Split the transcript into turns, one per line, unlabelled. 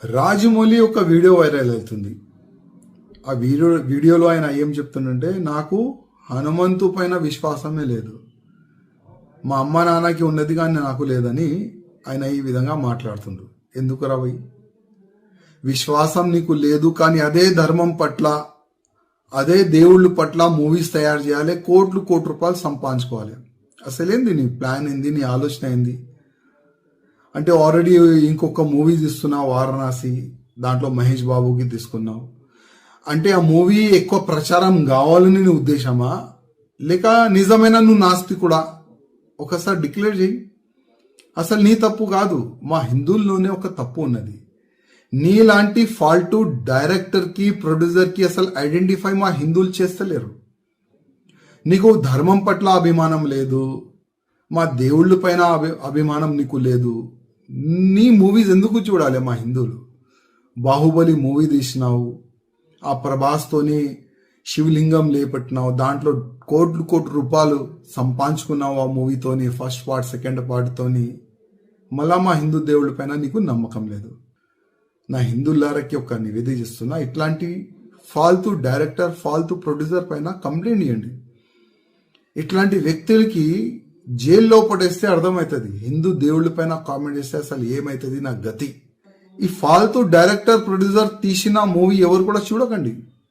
రాజమౌళి ఒక video viral అవుతుంది. ఆ వీడియోలో ఆయన ఏం చెప్తుందంటే, నాకు హనుమంతు పైన విశ్వాసమే లేదు, మా అమ్మ నాన్నకి ఉన్నది కానీ నాకు లేదని ఆయన ఈ విధంగా మాట్లాడుతుండ్రు. ఎందుకు రవి? విశ్వాసం నీకు లేదు కానీ అదే ధర్మం పట్ల, అదే దేవుళ్ళ పట్ల మూవీస్ తయారు చేయాలి, కోట్ల రూపాయలు సంపాదించుకోవాలి. అసలేంది నీ ప్లాన్ ఏంది? నీ ఆలోచన ఏంది? అంటే ఆల్రెడీ ఇంకొక మూవీ తీస్తున్నావు వారణాసి, దాంట్లో మహేష్ బాబుకి తీసుకున్నావు. అంటే ఆ మూవీ ఎక్కువ ప్రచారం కావాలని నీ ఉద్దేశమా, లేక నిజమైన నువ్వు నాస్తికుడా? ఒకసారి డిక్లేర్ చేయి. అసలు నీ తప్పు కాదు, మా హిందువుల్లోనే ఒక తప్పు ఉన్నది. నీలాంటి ఫాల్టు డైరెక్టర్కి, ప్రొడ్యూసర్కి అసలు ఐడెంటిఫై మా హిందువులు చేస్తలేరు. నీకు ధర్మం పట్ల అభిమానం లేదు, మా దేవుళ్ళ పైన అభిమానం నీకు లేదు. నీ మూవీస్ ఎందుకు చూడాలి మా హిందువులు? బాహుబలి మూవీ తీసినావు, ఆ ప్రభాస్తోని శివలింగం లేపట్టినావు, దాంట్లో కోట్ల రూపాయలు సంపాదించుకున్నావు ఆ మూవీతోని, ఫస్ట్ పార్ట్ సెకండ్ పార్ట్తోని. మళ్ళా మా హిందూ దేవుళ్ళ పైన నీకు నమ్మకం లేదు. నా హిందువులారకి ఒక నివేదిక చేస్తున్నా, ఇట్లాంటి ఫాల్తూ డైరెక్టర్, ఫాల్తూ ప్రొడ్యూసర్ పైన కంప్లైంట్ ఇవ్వండి. ఇట్లాంటి వ్యక్తులకి జైల్లో పడేస్తే అర్థమవుతుంది. హిందూ దేవుళ్ళ పైన కామెంట్ చేస్తే అసలు ఏమవుతుంది నా గతి. ఈ ఫాల్తూ డైరెక్టర్, ప్రొడ్యూసర్ తీసిన మూవీ ఎవరు కూడా చూడకండి.